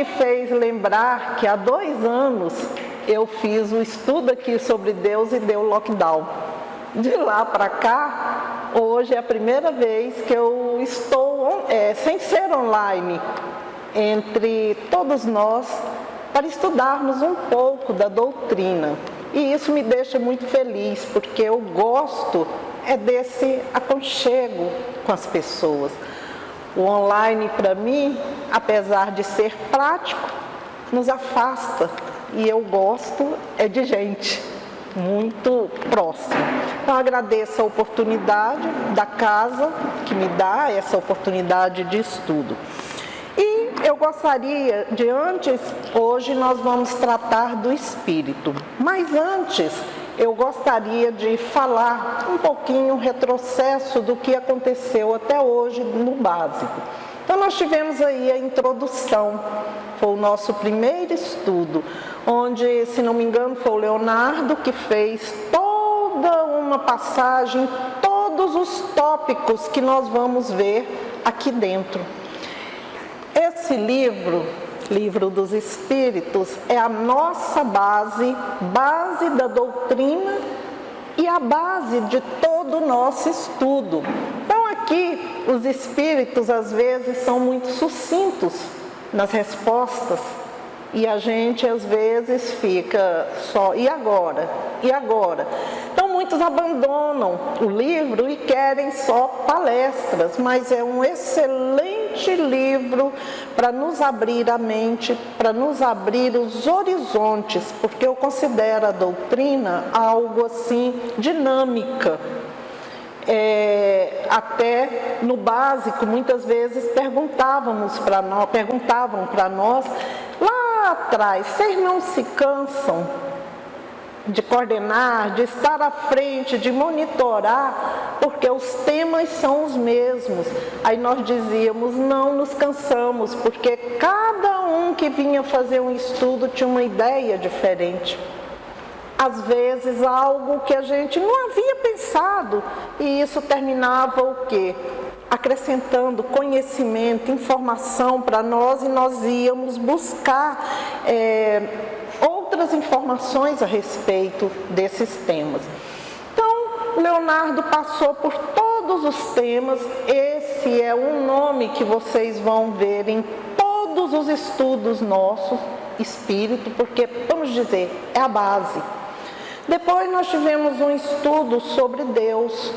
me fez lembrar que há 2 anos eu fiz um estudo aqui sobre Deus e deu lockdown. De lá para cá, hoje é a primeira vez que eu estou sem ser online entre todos nós para estudarmos um pouco da doutrina. E isso me deixa muito feliz, porque eu gosto desse aconchego com as pessoas. O online, para mim, apesar de ser prático, nos afasta. E eu gosto de gente muito próxima. Então, agradeço a oportunidade da casa que me dá essa oportunidade de estudo. E eu gostaria de hoje nós vamos tratar do espírito. Mas antes, eu gostaria de falar um pouquinho, um retrocesso do que aconteceu até hoje no básico. Então, nós tivemos aí a introdução, foi o nosso primeiro estudo, onde, se não me engano, foi o Leonardo que fez toda uma passagem, todos os tópicos que nós vamos ver aqui dentro. Esse Livro dos Espíritos, é a nossa base da doutrina e a base de todo o nosso estudo. Então aqui, os espíritos às vezes são muito sucintos nas respostas e a gente às vezes fica só, e agora? E agora? Então muitos abandonam o livro e querem só palestras, mas é um excelente livro para nos abrir a mente, para nos abrir os horizontes, porque eu considero a doutrina algo assim dinâmica. Até no básico, muitas vezes perguntavam para nós, lá atrás, vocês não se cansam de coordenar, de estar à frente, de monitorar, porque os temas são os mesmos. Aí nós dizíamos, não nos cansamos, porque cada um que vinha fazer um estudo tinha uma ideia diferente. Às vezes algo que a gente não havia pensado, e isso terminava o quê? Acrescentando conhecimento, informação para nós, e nós íamos buscar outras informações a respeito desses temas. Então, Leonardo passou por todos os temas. Esse é um nome que vocês vão ver em todos os estudos nossos, espírito, porque, vamos dizer, é a base. Depois nós tivemos um estudo sobre Deus,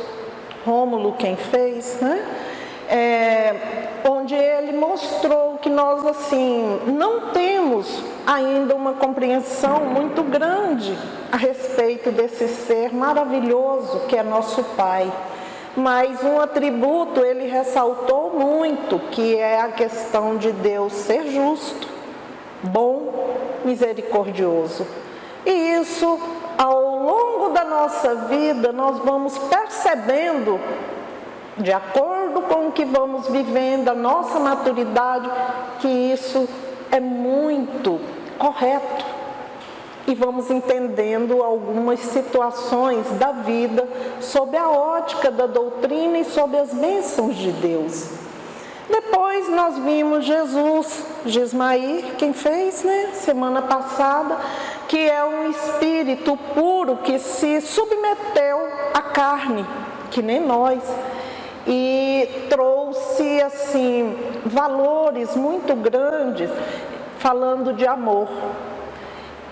Rômulo quem fez, né? Onde ele mostrou que nós assim não temos ainda uma compreensão muito grande a respeito desse ser maravilhoso que é nosso Pai. Mas um atributo ele ressaltou muito, que é a questão de Deus ser justo, bom, misericordioso. E isso, ao longo da nossa vida, nós vamos percebendo, de acordo com o que vamos vivendo, a nossa maturidade, que isso é muito correto. E vamos entendendo algumas situações da vida sob a ótica da doutrina e sob as bênçãos de Deus. Depois nós vimos Jesus, Gismair, quem fez, né? Semana passada, que é um espírito puro que se submeteu à carne, que nem nós, e trouxe assim valores muito grandes, falando de amor.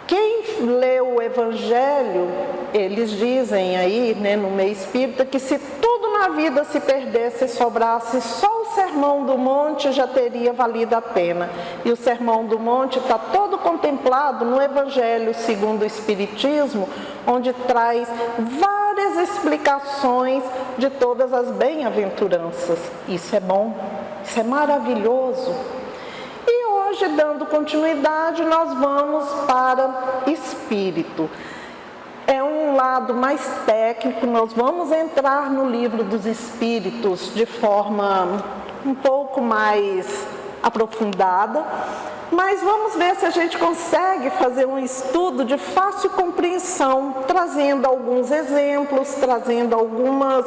Quem leu o Evangelho, eles dizem aí, né, no meio espírita, que se tudo na vida se perdesse e sobrasse, só o Sermão do Monte já teria valido a pena. E o Sermão do Monte está todo contemplado no Evangelho segundo o Espiritismo, onde traz várias explicações de todas as bem-aventuranças. Isso é bom, isso é maravilhoso. Hoje, dando continuidade, nós vamos para espírito. É um lado mais técnico, nós vamos entrar no livro dos espíritos de forma um pouco mais aprofundada, mas vamos ver se a gente consegue fazer um estudo de fácil compreensão, trazendo alguns exemplos, trazendo algumas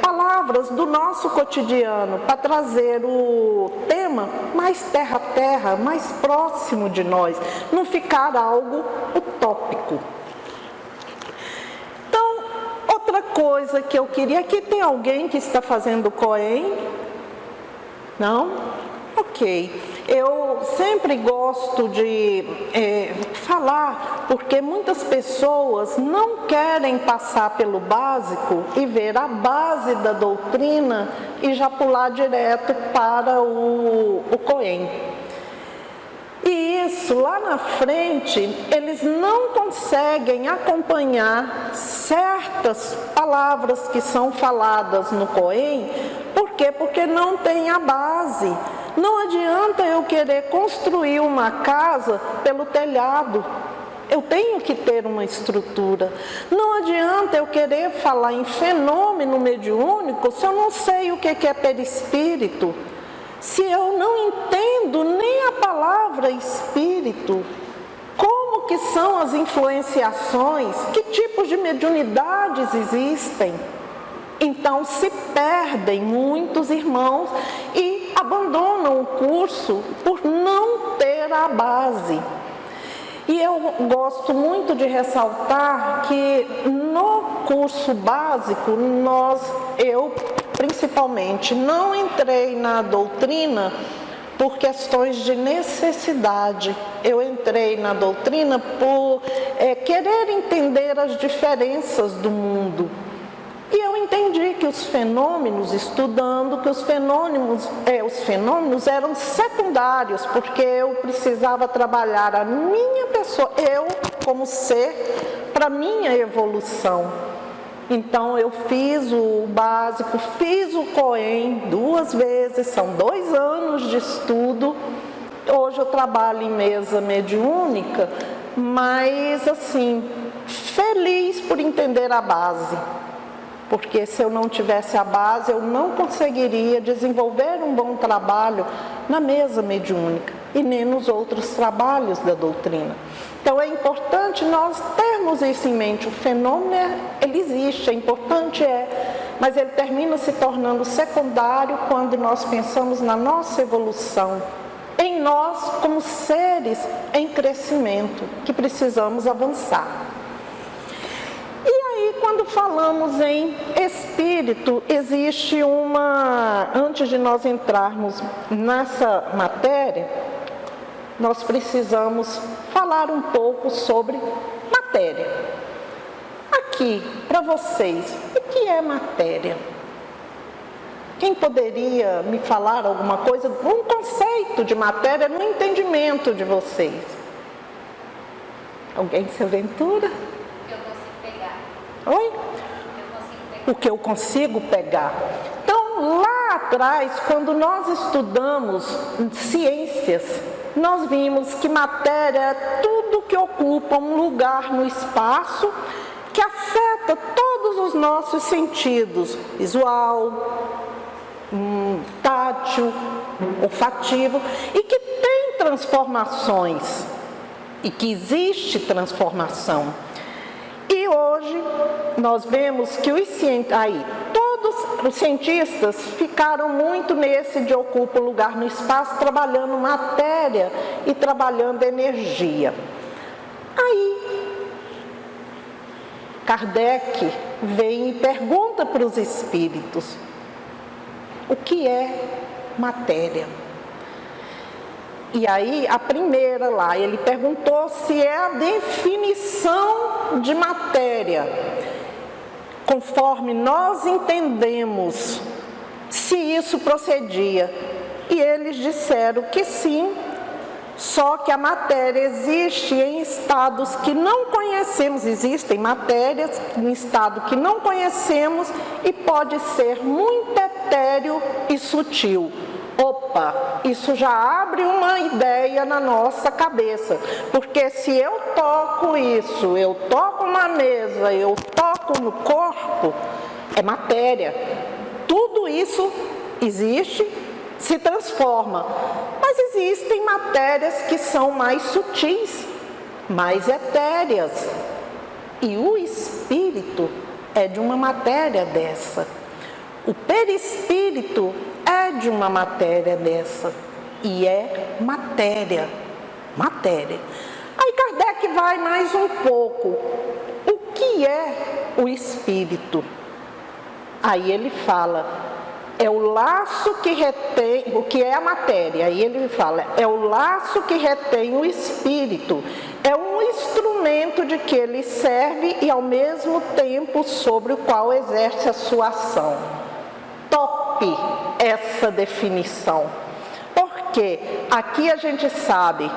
palavras palavras do nosso cotidiano para trazer o tema mais terra a terra, mais próximo de nós, não ficar algo utópico. Então, outra coisa que eu queria, aqui tem alguém que está fazendo Cohen? Não? Ok. Eu sempre gosto de falar, porque muitas pessoas não querem passar pelo básico e ver a base da doutrina e já pular direto para o Cohen. E isso, lá na frente, eles não conseguem acompanhar certas palavras que são faladas no Cohen. Por quê? Porque não tem a base. Não adianta eu querer construir uma casa pelo telhado. Eu tenho que ter uma estrutura. Não adianta eu querer falar em fenômeno mediúnico se eu não sei o que é perispírito. Se eu não entendo nem a palavra espírito, como que são as influenciações, que tipos de mediunidades existem. Então se perdem muitos irmãos e abandonam o curso por não ter a base. E eu gosto muito de ressaltar que no curso básico, eu principalmente não entrei na doutrina por questões de necessidade. Eu entrei na doutrina por querer entender as diferenças do mundo. E eu entendi que os fenômenos, estudando, que os fenômenos eram secundários, porque eu precisava trabalhar a minha pessoa, eu como ser, para minha evolução. Então eu fiz o básico, fiz o Cohen 2 vezes, são 2 anos de estudo. Hoje eu trabalho em mesa mediúnica, mas assim, feliz por entender a base. Porque se eu não tivesse a base, eu não conseguiria desenvolver um bom trabalho na mesa mediúnica e nem nos outros trabalhos da doutrina. Então é importante nós termos isso em mente. O fenômeno, ele existe, é importante, mas ele termina se tornando secundário quando nós pensamos na nossa evolução, em nós como seres em crescimento, que precisamos avançar. Quando falamos em espírito, existe antes de nós entrarmos nessa matéria, nós precisamos falar um pouco sobre matéria. Aqui, para vocês, o que é matéria? Quem poderia me falar alguma coisa, um conceito de matéria no entendimento de vocês? Alguém se aventura? Oi? O que eu consigo pegar. Então, lá atrás, quando nós estudamos ciências, nós vimos que matéria é tudo que ocupa um lugar no espaço, que afeta todos os nossos sentidos, visual, tátil, olfativo, e que tem transformações, e que existe transformação. E hoje nós vemos que todos os cientistas ficaram muito nesse de ocupa lugar no espaço, trabalhando matéria e trabalhando energia. Aí Kardec vem e pergunta para os espíritos: o que é matéria? E aí, a primeira lá, ele perguntou se é a definição de matéria, conforme nós entendemos, se isso procedia. E eles disseram que sim, só que a matéria existe em estados que não conhecemos, existem matérias em estado que não conhecemos e pode ser muito etéreo e sutil. Opa, isso já abre uma ideia na nossa cabeça, porque se eu toco isso, eu toco na mesa, eu toco no corpo, é matéria. Tudo isso existe, se transforma, mas existem matérias que são mais sutis, mais etéreas, e o espírito é de uma matéria dessa. O perispírito é de uma matéria dessa, e é matéria. Aí Kardec vai mais um pouco. O que é o espírito? Aí ele fala, é o laço que retém, o que é a matéria? Aí ele fala, é o laço que retém o espírito, é um instrumento de que ele serve e ao mesmo tempo sobre o qual exerce a sua ação. Tope essa definição, porque aqui a gente sabe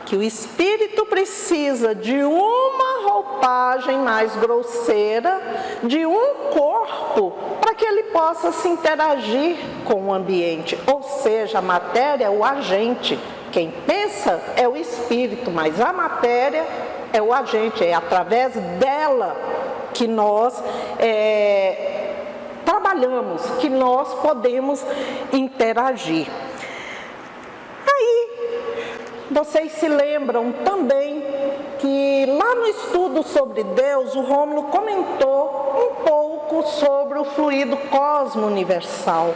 que o espírito precisa de uma roupagem mais grosseira, de um corpo, para que ele possa se interagir com o ambiente. Ou seja, a matéria é o agente. Quem pensa é o espírito, mas a matéria é o agente. É através dela que nós trabalhamos, que nós podemos interagir. Vocês se lembram também que lá no estudo sobre Deus, o Rômulo comentou um pouco sobre o fluido cosmo universal.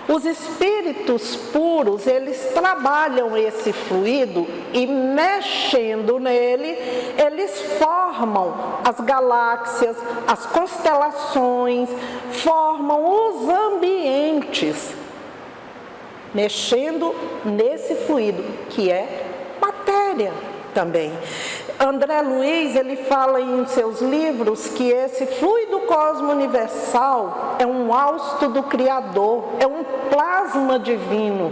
Os espíritos puros, eles trabalham esse fluido e mexendo nele, eles formam as galáxias, as constelações, formam os ambientes, mexendo nesse fluido, que é matéria também. André Luiz, ele fala em seus livros que esse fluido cosmo universal é um hausto do Criador, é um plasma divino.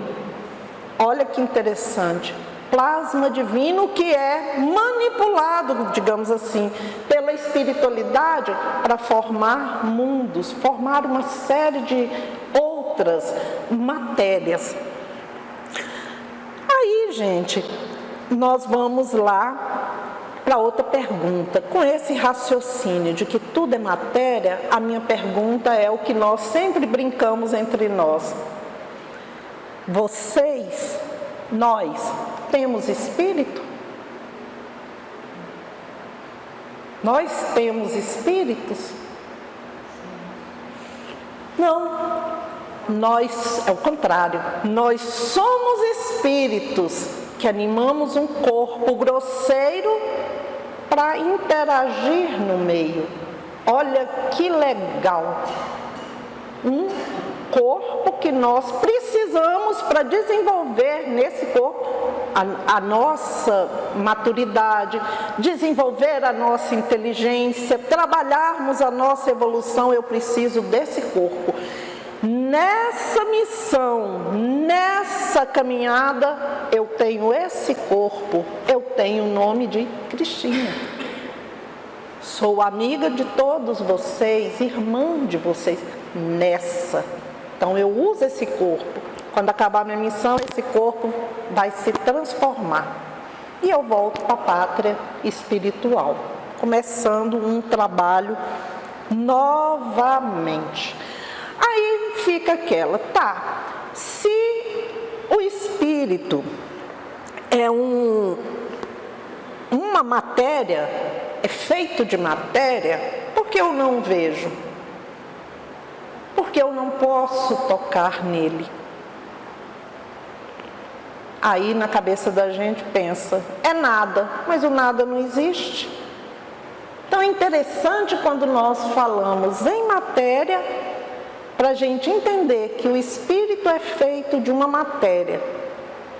Olha que interessante, plasma divino que é manipulado, digamos assim, pela espiritualidade para formar mundos, formar uma série de outras matérias. Aí, gente, nós vamos lá para outra pergunta. Com esse raciocínio de que tudo é matéria, a minha pergunta é o que nós sempre brincamos entre nós. Vocês, nós, temos espírito? Nós temos espíritos? Não. Nós, é o contrário, nós somos espíritos que animamos um corpo grosseiro para interagir no meio. Olha que legal! Um corpo que nós precisamos para desenvolver nesse corpo a nossa maturidade, desenvolver a nossa inteligência, trabalharmos a nossa evolução. Eu preciso desse corpo. Nessa missão, nessa caminhada, eu tenho esse corpo, eu tenho o nome de Cristina. Sou amiga de todos vocês, irmã de vocês, nessa. Então eu uso esse corpo. Quando acabar minha missão, esse corpo vai se transformar. E eu volto para a pátria espiritual, começando um trabalho novamente. Aí fica aquela, tá, se o espírito é uma matéria, é feito de matéria, por que eu não vejo? Porque eu não posso tocar nele. Aí na cabeça da gente pensa, é nada, mas o nada não existe. Então é interessante quando nós falamos em matéria, para a gente entender que o espírito é feito de uma matéria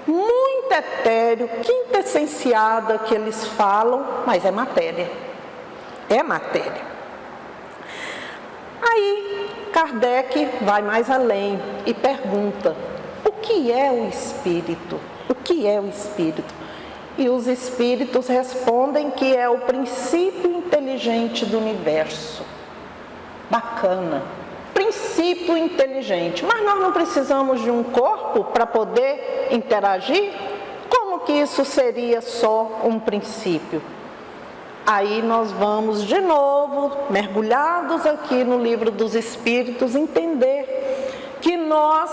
muito etéreo, quintessenciada que eles falam, mas é matéria. É matéria. Aí Kardec vai mais além e pergunta, o que é o espírito? O que é o espírito? E os espíritos respondem que é o princípio inteligente do universo. Bacana. Princípio inteligente, mas nós não precisamos de um corpo para poder interagir? Como que isso seria só um princípio? Aí nós vamos de novo, mergulhados aqui no livro dos Espíritos, entender que nós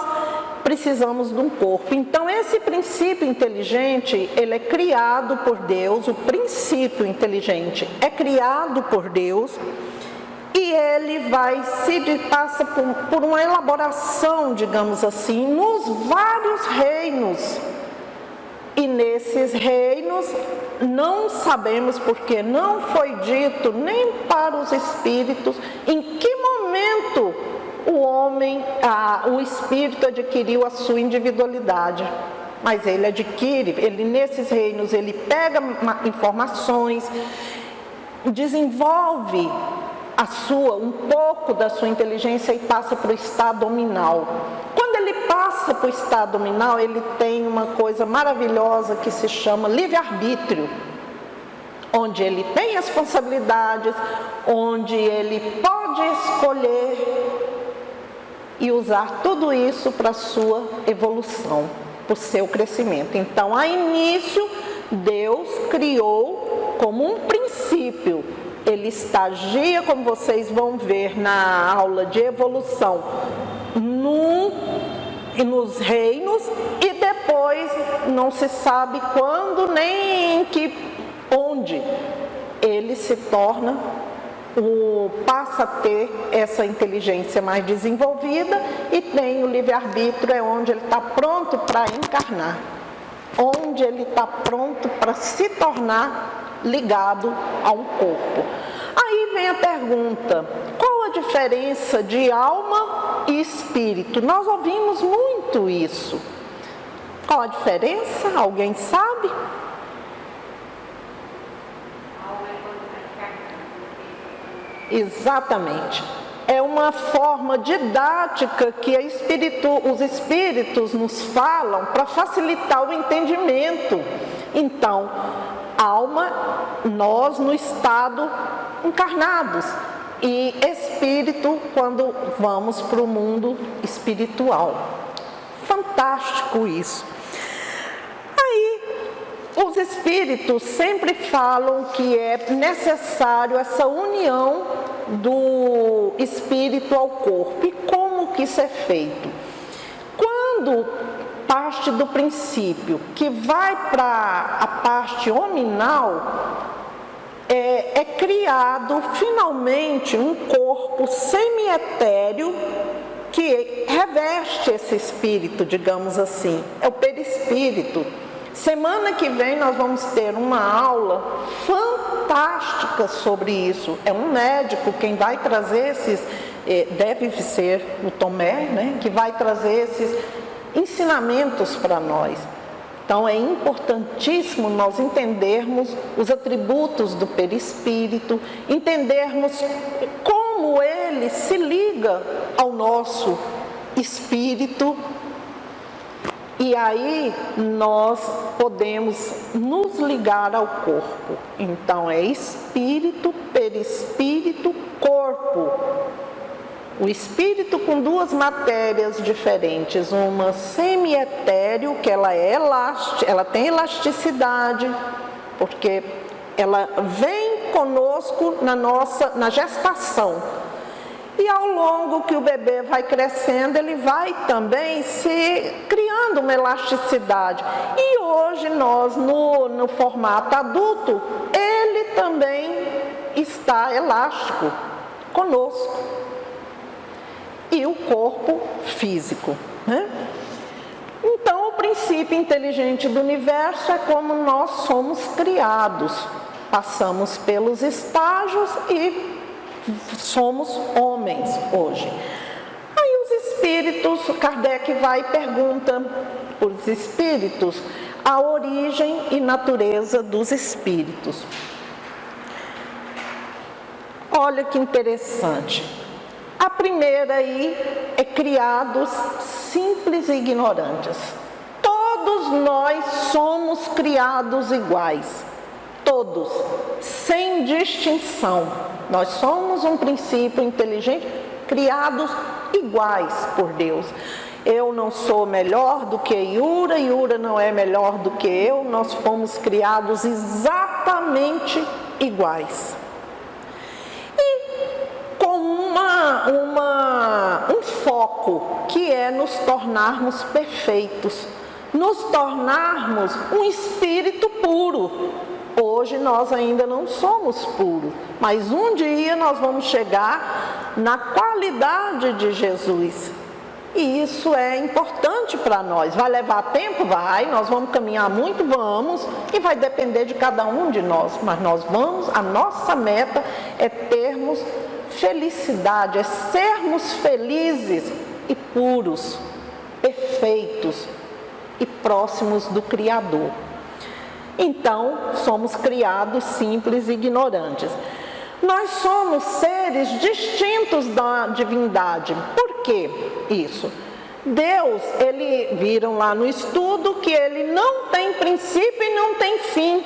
precisamos de um corpo. Então esse princípio inteligente, ele é criado por Deus, o princípio inteligente é criado por Deus, E ele passa por uma elaboração, digamos assim, nos vários reinos. E nesses reinos, não sabemos porque não foi dito nem para os espíritos em que momento o espírito adquiriu a sua individualidade. Mas ele adquire, nesses reinos, ele pega informações, desenvolve um pouco da sua inteligência e passa para o estado dominal. Quando ele passa para o estado dominal, ele tem uma coisa maravilhosa que se chama livre-arbítrio, onde ele tem responsabilidades, onde ele pode escolher e usar tudo isso para a sua evolução, para o seu crescimento. Então, a início, Deus criou como um princípio. Ele estagia, como vocês vão ver na aula de evolução, nos reinos, e depois não se sabe quando nem onde ele se torna, passa a ter essa inteligência mais desenvolvida e tem o livre-arbítrio, é onde ele está pronto para encarnar, onde ele está pronto para se tornar ligado a um corpo. Aí vem a pergunta: qual a diferença de alma e espírito? Nós ouvimos muito isso. Qual a diferença? Alguém sabe? Exatamente. É uma forma didática que os espíritos nos falam para facilitar o entendimento. Então, alma, nós no estado encarnados, e espírito quando vamos para o mundo espiritual. Fantástico isso. Aí, os espíritos sempre falam que é necessário essa união do espírito ao corpo. E como que isso é feito? Quando parte do princípio que vai para a parte hominal, é criado finalmente um corpo semi-etéreo que reveste esse espírito, digamos assim, é o perispírito. Semana que vem nós vamos ter uma aula fantástica sobre isso. É um médico quem vai trazer deve ser o Tomé, né, que vai trazer esses ensinamentos para nós. Então é importantíssimo nós entendermos os atributos do perispírito, entendermos como ele se liga ao nosso espírito, e aí nós podemos nos ligar ao corpo. Então é espírito, perispírito, corpo. O espírito com duas matérias diferentes, uma semi-etéreo, que ela tem elasticidade, porque ela vem conosco na gestação. E ao longo que o bebê vai crescendo, ele vai também se criando uma elasticidade. E hoje nós, no formato adulto, ele também está elástico conosco. E o corpo físico, né? Então, o princípio inteligente do universo é como nós somos criados. Passamos pelos estágios e somos homens hoje. Aí os espíritos, Kardec vai e pergunta para os espíritos a origem e natureza dos espíritos. Olha que interessante. A primeira aí é criados simples e ignorantes. Todos nós somos criados iguais. Todos, sem distinção. Nós somos um princípio inteligente, criados iguais por Deus. Eu não sou melhor do que Yura, Yura não é melhor do que eu. Nós fomos criados exatamente iguais. Um foco que é nos tornarmos perfeitos, nos tornarmos um espírito puro. Hoje nós ainda não somos puros, mas um dia nós vamos chegar na qualidade de Jesus. E isso é importante para nós. Vai levar tempo? Vai. Nós vamos caminhar muito? Vamos. E vai depender de cada um de nós. Mas nós vamos, a nossa meta é termos felicidade, é sermos felizes e puros, perfeitos e próximos do Criador. Então, somos criados simples e ignorantes. Nós somos seres distintos da divindade. Por que isso? Deus, viram lá no estudo que ele não tem princípio e não tem fim.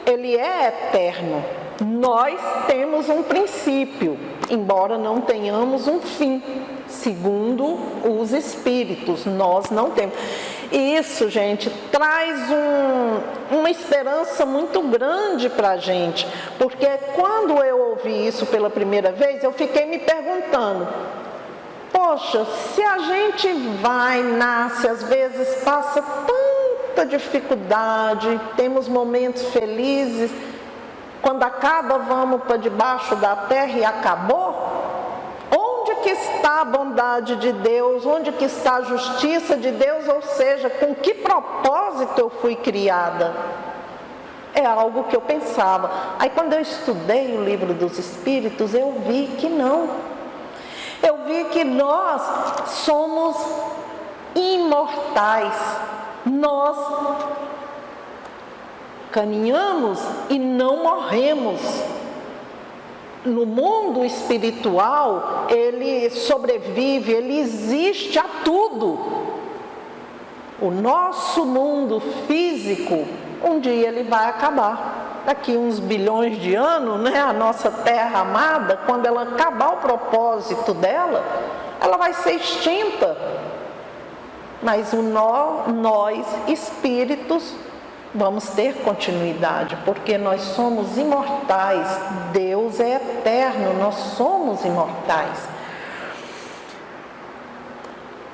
Ele é eterno. Nós temos um princípio, embora não tenhamos um fim, segundo os espíritos, nós não temos. E isso, gente, traz uma esperança muito grande para a gente, porque quando eu ouvi isso pela primeira vez, eu fiquei me perguntando, poxa, se a gente vai, nasce, às vezes passa tanta dificuldade, temos momentos felizes, quando acaba vamos para debaixo da terra e acabou? Onde que está a bondade de Deus? Onde que está a justiça de Deus? Ou seja, com que propósito eu fui criada? É algo que eu pensava. Aí quando eu estudei o livro dos Espíritos, eu vi que não. Eu vi que nós somos imortais. Nós caminhamos e não morremos. No mundo espiritual, ele sobrevive, ele existe a tudo. O nosso mundo físico, um dia ele vai acabar. Daqui uns bilhões de anos, né, a nossa terra amada, quando ela acabar o propósito dela, ela vai ser extinta. Mas nós, espíritos, vamos ter continuidade, porque nós somos imortais. Deus é eterno, nós somos imortais.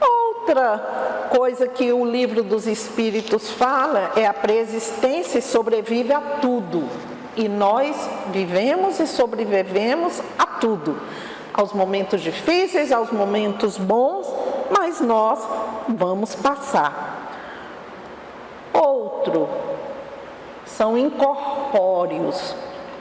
Outra coisa que o livro dos Espíritos fala é a preexistência e sobrevive a tudo. E nós vivemos e sobrevivemos a tudo. Aos momentos difíceis, aos momentos bons, mas nós vamos passar. Outro, são incorpóreos.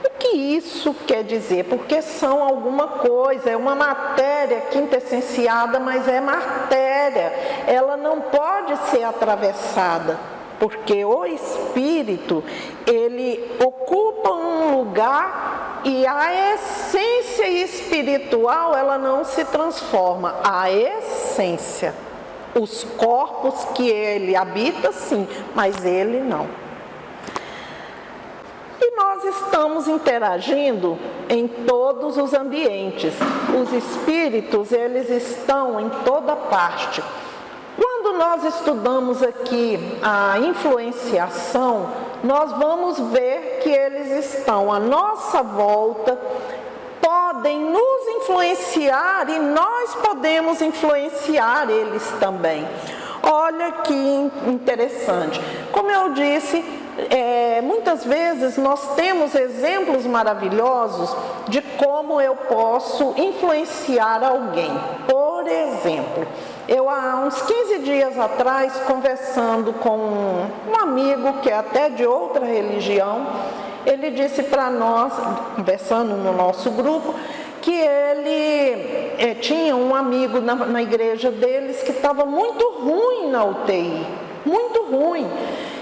O que isso quer dizer? Porque são alguma coisa, é uma matéria quintessenciada, mas é matéria, ela não pode ser atravessada, porque o espírito, ele ocupa um lugar e a essência espiritual, ela não se transforma, a essência. Os corpos que ele habita, sim, mas ele não. E nós estamos interagindo em todos os ambientes. Os espíritos, eles estão em toda parte. Quando nós estudamos aqui a influenciação, nós vamos ver que eles estão à nossa volta, podem nos influenciar e nós podemos influenciar eles também. Olha que interessante. Como eu disse, muitas vezes nós temos exemplos maravilhosos de como eu posso influenciar alguém. Por exemplo, eu há uns 15 dias atrás, conversando com um amigo que é até de outra religião, ele disse para nós, conversando no nosso grupo, que ele tinha um amigo na igreja deles que estava muito ruim na UTI, muito ruim,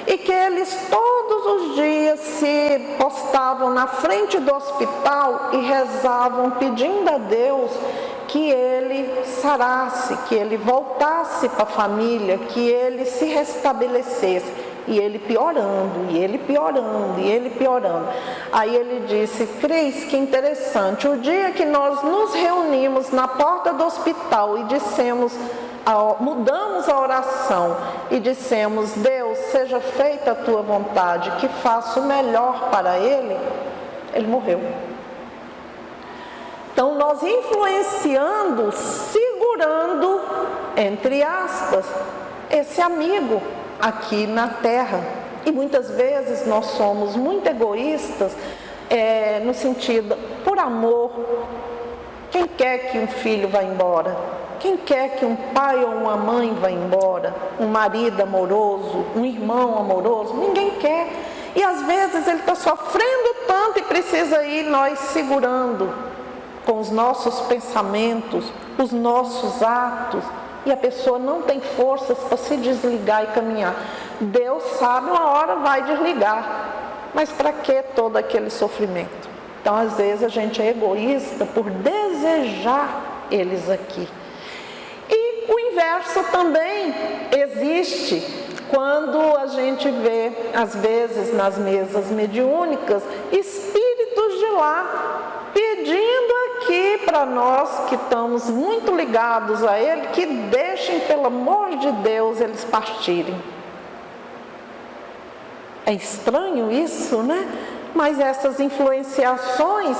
e que eles todos os dias se postavam na frente do hospital e rezavam pedindo a Deus que ele sarasse, que ele voltasse para a família, que ele se restabelecesse. E ele piorando, e ele piorando, e ele piorando. Aí ele disse, Cris, que interessante, o dia que nós nos reunimos na porta do hospital e dissemos, mudamos a oração e dissemos, Deus, seja feita a tua vontade, que faça o melhor para ele, ele morreu. Então nós influenciando, segurando, entre aspas, esse amigo aqui na terra, E muitas vezes nós somos muito egoístas, no sentido, por amor. Quem quer que um filho vá embora? Quem quer que um pai ou uma mãe vá embora? Um marido amoroso, um irmão amoroso? Ninguém quer. E às vezes ele está sofrendo tanto e precisa ir nós segurando com os nossos pensamentos, os nossos atos. E a pessoa não tem forças para se desligar e caminhar. Deus sabe, uma hora vai desligar. Mas para que todo aquele sofrimento? Então, às vezes, a gente é egoísta por desejar eles aqui. E o inverso também existe quando a gente vê, às vezes, nas mesas mediúnicas, espíritos de lá pedindo aqui para nós que estamos muito ligados a Ele, que deixem, pelo amor de Deus, eles partirem. É estranho isso, né? Mas essas influenciações,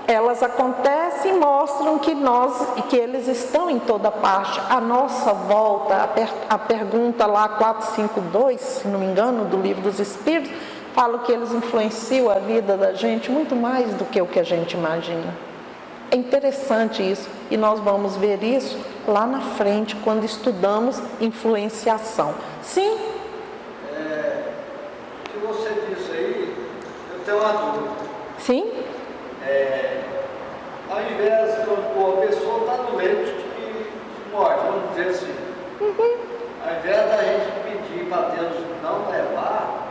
elas acontecem e mostram que eles estão em toda parte. A nossa volta, a pergunta lá 452, se não me engano, do Livro dos Espíritos, fala que eles influenciam a vida da gente muito mais do que o que a gente imagina. É interessante isso, e nós vamos ver isso lá na frente, quando estudamos influenciação. Sim? O que você disse aí, eu tenho uma dúvida. Sim? Ao invés de a pessoa está no leito de morte, vamos dizer assim, ao invés da gente pedir para Deus não levar,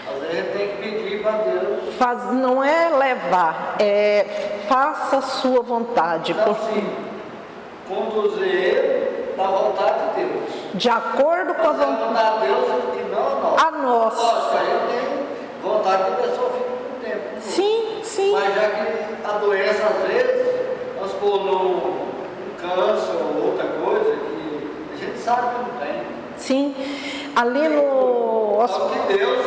às vezes a gente tem que pedir para Deus. Não é levar, faça a sua vontade. Então, sim, conduzir ele na vontade de Deus. De acordo com a vontade de Deus e não a nossa. A nossa. Lógico, a gente tem vontade que a pessoa fique com o tempo. Sim, sim. Mas já que a doença, às vezes, vamos pôr um câncer ou outra coisa que a gente sabe que não tem. Sim. Ali no Só que Deus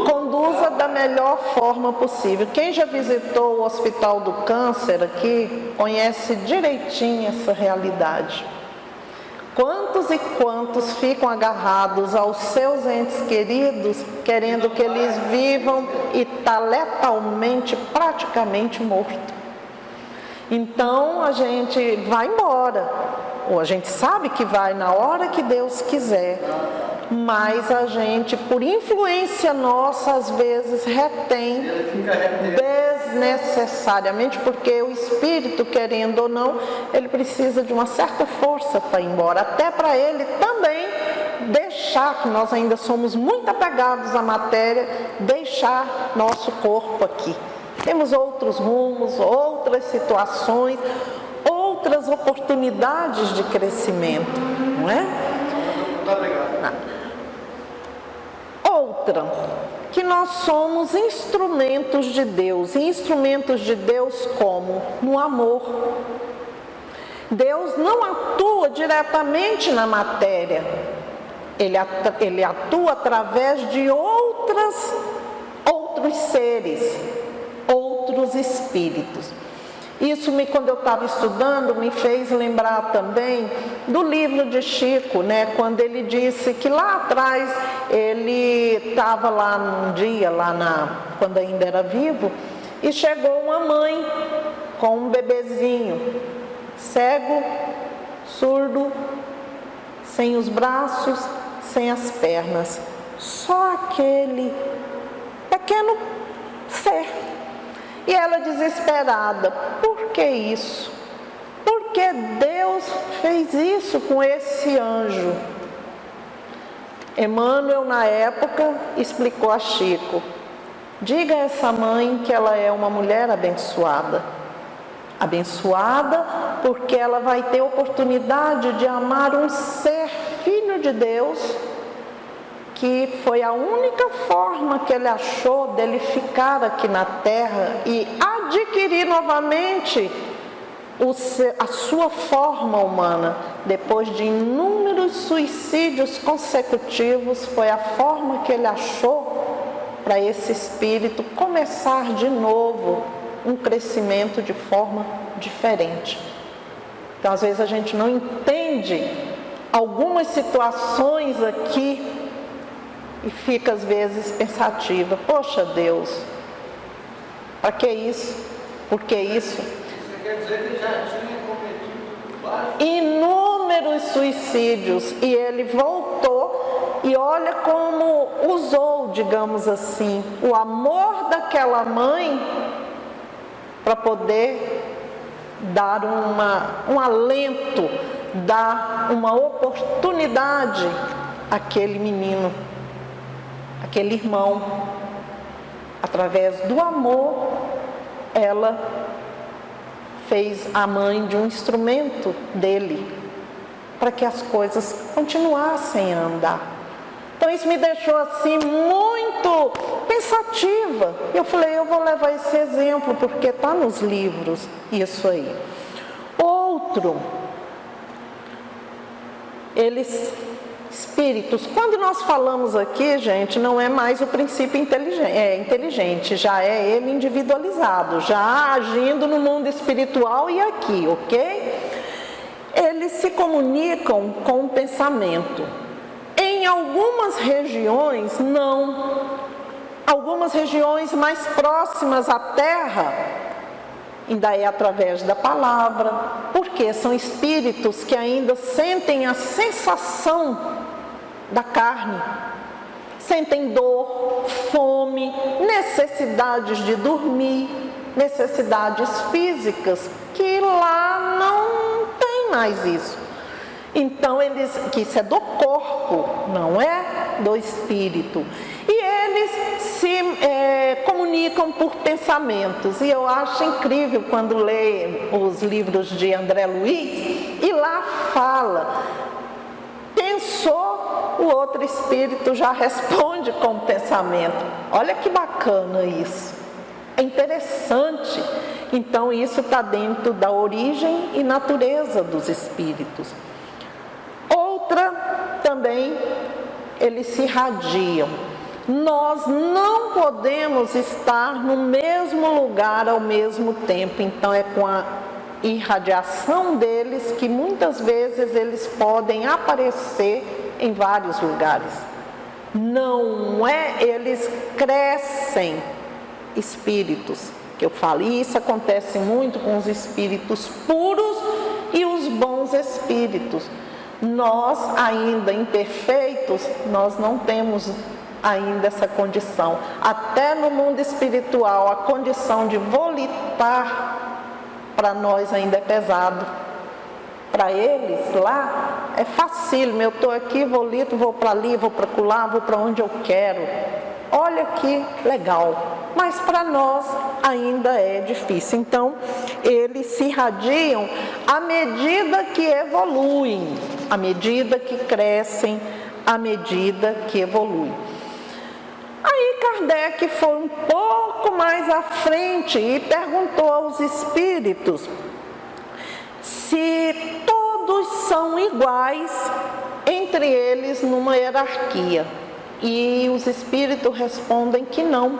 conduza da melhor forma possível. Quem já visitou o Hospital do Câncer aqui, conhece direitinho essa realidade. Quantos e quantos ficam agarrados aos seus entes queridos, querendo que eles vivam e está letalmente, praticamente morto. Então a gente vai embora, ou a gente sabe que vai na hora que Deus quiser, mas a gente, por influência nossa, às vezes retém desnecessariamente, porque o espírito, querendo ou não, ele precisa de uma certa força para ir embora, até para ele também deixar, que nós ainda somos muito apegados à matéria, deixar nosso corpo aqui. Temos outros rumos, outras situações, outras oportunidades de crescimento, não é? Muito obrigado. Outra, que nós somos instrumentos de Deus. E instrumentos de Deus como? No amor. Deus não atua diretamente na matéria. Ele atua através de outros seres, outros espíritos. Isso, quando eu estava estudando, me fez lembrar também do livro de Chico, né? Quando ele disse que lá atrás ele estava lá num dia, quando ainda era vivo, e chegou uma mãe com um bebezinho, cego, surdo, sem os braços, sem as pernas, só aquele pequeno ser. E ela desesperada, por que isso? Por que Deus fez isso com esse anjo? Emmanuel, na época, explicou a Chico, diga a essa mãe que ela é uma mulher abençoada. Abençoada porque ela vai ter oportunidade de amar um ser filho de Deus, que foi a única forma que ele achou dele ficar aqui na Terra e adquirir novamente a sua forma humana. Depois de inúmeros suicídios consecutivos, foi a forma que ele achou para esse espírito começar de novo um crescimento de forma diferente. Então, às vezes a gente não entende algumas situações aqui e fica às vezes pensativa, poxa Deus, para que isso? Por que isso? Isso quer dizer que ele já tinha cometido vários... Inúmeros suicídios, e ele voltou e olha como usou, digamos assim, o amor daquela mãe para poder dar um alento, dar uma oportunidade àquele menino, aquele irmão. Através do amor, ela fez a mãe de um instrumento dele, para que as coisas continuassem a andar. Então isso me deixou assim muito pensativa. Eu falei, eu vou levar esse exemplo, porque está nos livros isso aí. Outro, espíritos. Quando nós falamos aqui, gente, não é mais o princípio inteligente, já é ele individualizado, já agindo no mundo espiritual e aqui, ok? Eles se comunicam com o pensamento. Em algumas regiões, não. Algumas regiões mais próximas à Terra, ainda é através da palavra, porque são espíritos que ainda sentem a sensação da carne, sentem dor, fome, necessidades de dormir, necessidades físicas, que lá não tem mais isso. Então, que isso é do corpo, não é do espírito. E eles se comunicam por pensamentos. E eu acho incrível quando leio os livros de André Luiz, e lá fala, pensou, o outro espírito já responde com o pensamento. Olha que bacana isso. É interessante. Então, isso está dentro da origem e natureza dos espíritos. Outra, também, eles se irradiam. Nós não podemos estar no mesmo lugar ao mesmo tempo. Então, é com a irradiação deles que muitas vezes eles podem aparecer em vários lugares. Não é, eles crescem espíritos, que eu falo, e isso acontece muito com os espíritos puros e os bons espíritos. Nós, ainda imperfeitos, nós não temos ainda essa condição. Até no mundo espiritual, a condição de volitar, para nós ainda é pesado. Para eles, lá, é facílimo. Eu estou aqui, volito, vou para ali, vou para lá, vou para onde eu quero. Olha que legal. Mas para nós ainda é difícil. Então, eles se irradiam à medida que evoluem, à medida que crescem, à medida que evoluem. Aí Kardec foi um pouco mais à frente e perguntou aos espíritos se todos são iguais entre eles numa hierarquia. E os espíritos respondem que não.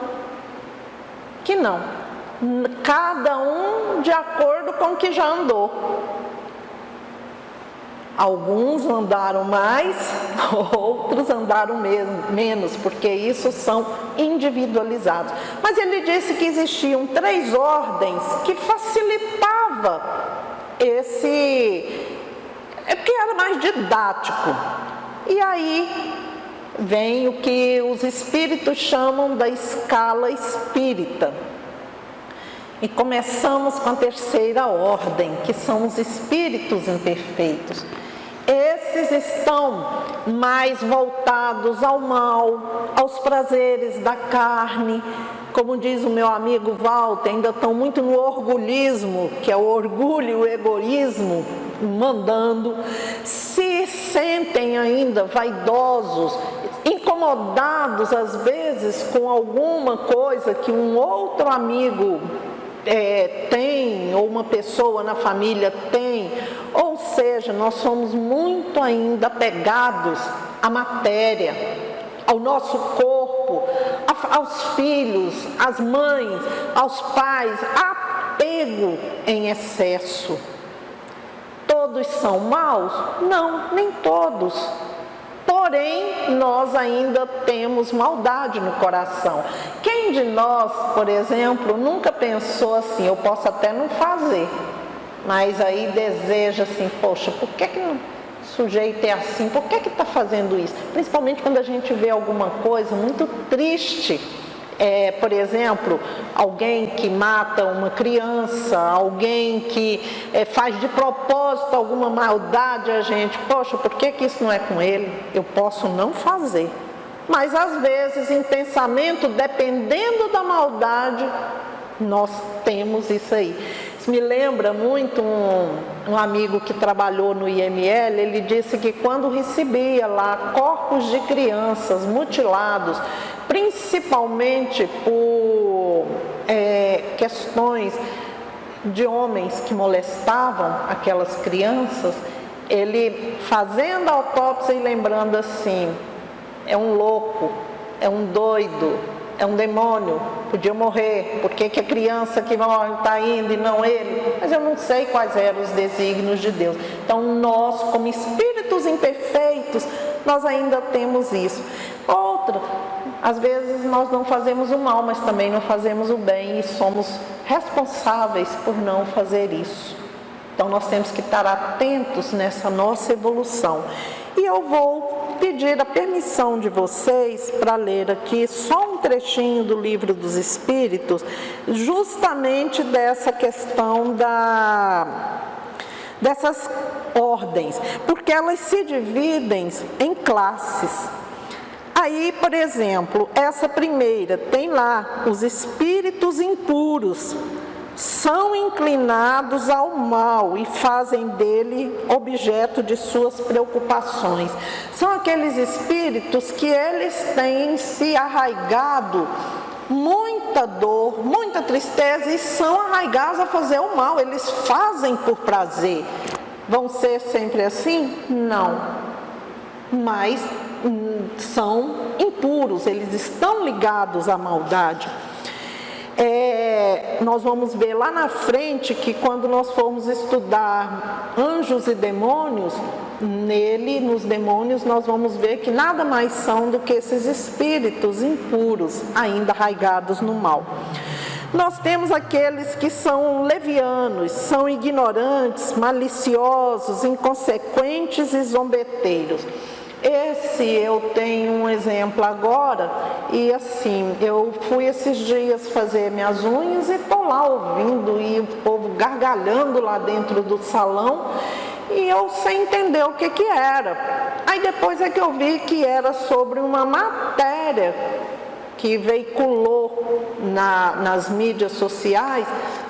Que não. Cada um de acordo com o que já andou. Alguns andaram mais, outros andaram menos, porque isso são individualizados. Mas ele disse que existiam 3 ordens que facilitava porque era mais didático. E aí vem o que os espíritos chamam da escala espírita. E começamos com a 3ª ordem, que são os espíritos imperfeitos. Esses estão mais voltados ao mal, aos prazeres da carne. Como diz o meu amigo Walter, ainda estão muito no orgulhismo, que é o orgulho e o egoísmo mandando. Se sentem ainda vaidosos, incomodados às vezes com alguma coisa que um outro amigo tem, ou uma pessoa na família tem, ou seja, nós somos muito ainda apegados à matéria, ao nosso corpo, aos filhos, às mães, aos pais, apego em excesso. Todos são maus? Não, nem todos. porém nós ainda temos maldade no coração. Quem de nós, por exemplo, nunca pensou assim, eu posso até não fazer, mas aí deseja assim, poxa, por que o sujeito é assim, por que está fazendo isso? Principalmente quando a gente vê alguma coisa muito triste, por exemplo, alguém que mata uma criança, alguém que faz de propósito alguma maldade, a gente, poxa, por que isso não é com ele? Eu posso não fazer. Mas às vezes, em pensamento, dependendo da maldade, nós temos isso aí. Isso me lembra muito um amigo que trabalhou no IML, ele disse que quando recebia lá corpos de crianças mutilados, principalmente por questões de homens que molestavam aquelas crianças, ele fazendo a autópsia e lembrando assim, é um louco, é um doido, é um demônio, podia morrer, por que a criança que morre está indo e não ele? Mas eu não sei quais eram os desígnios de Deus. Então nós, como espíritos imperfeitos, nós ainda temos isso. Outra, às vezes nós não fazemos o mal, mas também não fazemos o bem e somos responsáveis por não fazer isso. Então nós temos que estar atentos nessa nossa evolução. E eu vou pedir a permissão de vocês para ler aqui só um trechinho do Livro dos Espíritos, justamente dessa questão dessas ordens, porque elas se dividem em classes. Aí, por exemplo, essa primeira tem lá os espíritos impuros, são inclinados ao mal e fazem dele objeto de suas preocupações. São aqueles espíritos que eles têm em si arraigado muita dor, muita tristeza e são arraigados a fazer o mal, eles fazem por prazer. Vão ser sempre assim? Não. Mas são impuros, eles estão ligados à maldade. Nós vamos ver lá na frente que quando nós formos estudar anjos e demônios, nos demônios nós vamos ver que nada mais são do que esses espíritos impuros, ainda arraigados no mal. Nós temos aqueles que são levianos, são ignorantes, maliciosos, inconsequentes e zombeteiros. Esse eu tenho um exemplo agora, e assim, eu fui esses dias fazer minhas unhas e estou lá ouvindo, e o povo gargalhando lá dentro do salão, e eu sem entender o que era. Aí depois é que eu vi que era sobre uma matéria que veiculou nas mídias sociais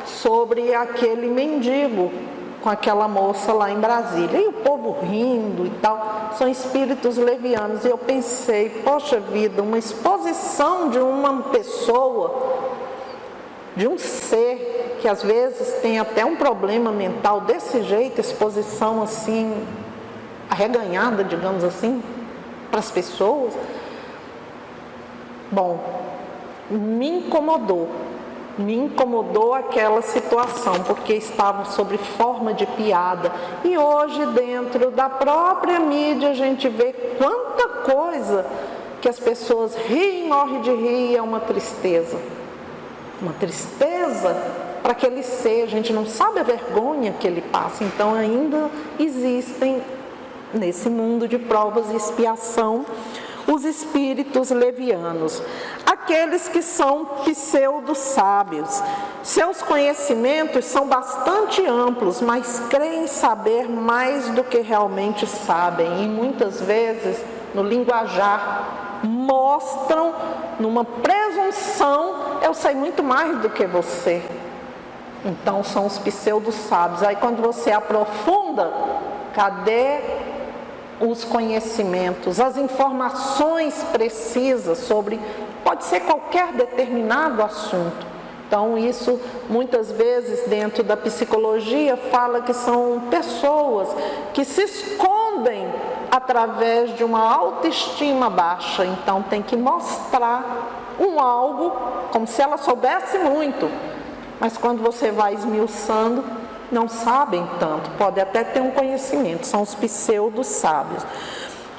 sobre aquele mendigo com aquela moça lá em Brasília, e o povo rindo e tal, são espíritos levianos, e eu pensei, poxa vida, uma exposição de uma pessoa, de um ser, que às vezes tem até um problema mental desse jeito, exposição assim, arreganhada, digamos assim, para as pessoas. Bom, me incomodou aquela situação, porque estava sob forma de piada. E hoje, dentro da própria mídia, a gente vê quanta coisa que as pessoas riem, morrem de rir, é uma tristeza. Uma tristeza para aquele ser, a gente não sabe a vergonha que ele passa. Então ainda existem, nesse mundo de provas e expiação, os espíritos levianos, aqueles que são pseudo-sábios. Seus conhecimentos são bastante amplos, mas creem saber mais do que realmente sabem. E muitas vezes, no linguajar, mostram numa presunção, eu sei muito mais do que você. Então são os pseudo-sábios. Aí quando você aprofunda, cadê os conhecimentos, as informações precisas sobre, pode ser qualquer determinado assunto. Então isso muitas vezes dentro da psicologia fala que são pessoas que se escondem através de uma autoestima baixa. Então tem que mostrar algo como se ela soubesse muito, mas quando você vai esmiuçando, não sabem tanto, pode até ter um conhecimento, são os pseudo-sábios.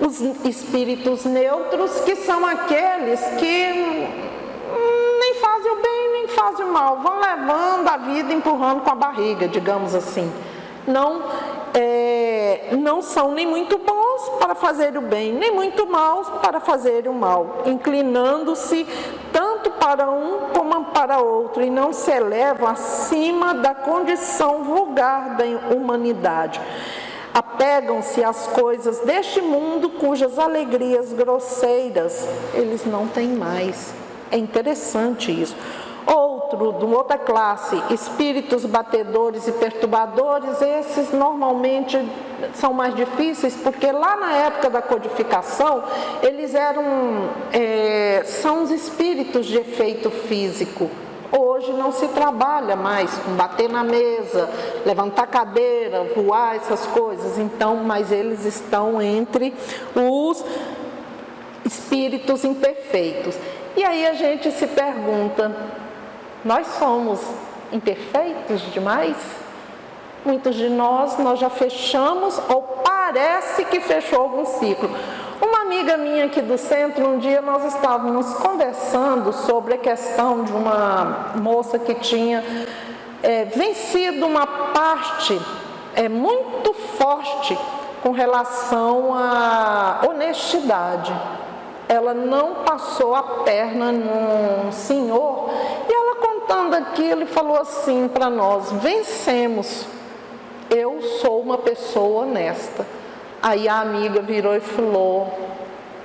Os espíritos neutros, que são aqueles que nem fazem o bem, nem fazem o mal, vão levando a vida, empurrando com a barriga, digamos assim. Não são nem muito bons para fazer o bem, nem muito maus para fazer o mal, inclinando-se tanto para um como para outro, e não se elevam acima da condição vulgar da humanidade. Apegam-se às coisas deste mundo, cujas alegrias grosseiras eles não têm mais. É interessante isso. De outra classe, espíritos batedores e perturbadores, esses normalmente são mais difíceis, porque lá na época da codificação, eles são os espíritos de efeito físico. Hoje não se trabalha mais com bater na mesa, levantar cadeira, voar, essas coisas. Então, mas eles estão entre os espíritos imperfeitos. E aí a gente se pergunta, nós somos imperfeitos demais? Muitos de nós já fechamos, ou parece que fechou algum ciclo. Uma amiga minha aqui do centro, um dia nós estávamos conversando sobre a questão de uma moça que tinha vencido uma parte muito forte com relação à honestidade. Ela não passou a perna num senhor, e ela contando aquilo, falou assim para nós: vencemos, eu sou uma pessoa honesta. Aí a amiga virou e falou: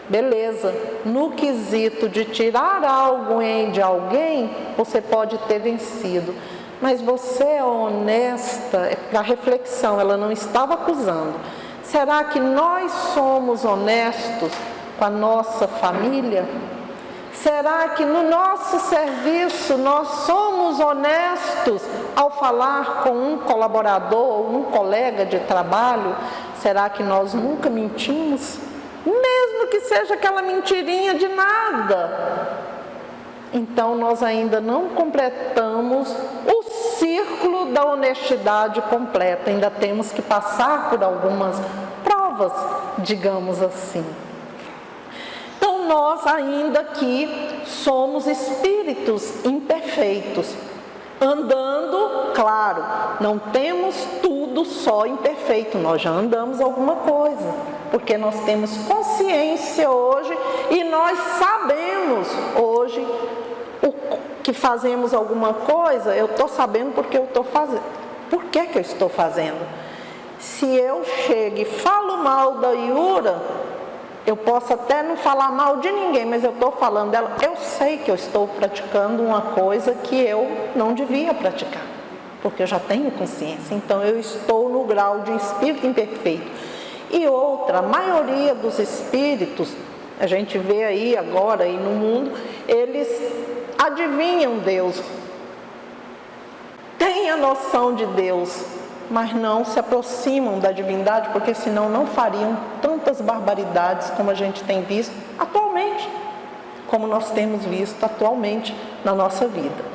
beleza, no quesito de tirar algo de alguém, você pode ter vencido, mas você é honesta, para reflexão, ela não estava acusando. Será que nós somos honestos com a nossa família? Será que no nosso serviço nós somos honestos ao falar com um colaborador ou um colega de trabalho? Será que nós nunca mentimos? Mesmo que seja aquela mentirinha de nada. Então nós ainda não completamos o círculo da honestidade completa. Ainda temos que passar por algumas provas, digamos assim. Então nós ainda aqui somos espíritos imperfeitos, andando, claro, não temos tudo só imperfeito, nós já andamos alguma coisa, porque nós temos consciência hoje e nós sabemos hoje que fazemos alguma coisa. Eu estou sabendo porque eu estou fazendo. Por que eu estou fazendo? Se eu chego e falo mal da Iura, eu posso até não falar mal de ninguém, mas eu estou falando dela, eu sei que eu estou praticando uma coisa que eu não devia praticar, porque eu já tenho consciência. Então eu estou no grau de espírito imperfeito. E outra, a maioria dos espíritos, a gente vê aí agora aí no mundo, eles adivinham Deus, têm a noção de Deus, mas não se aproximam da divindade, porque senão não fariam tantas barbaridades como a gente tem visto atualmente, como nós temos visto atualmente na nossa vida.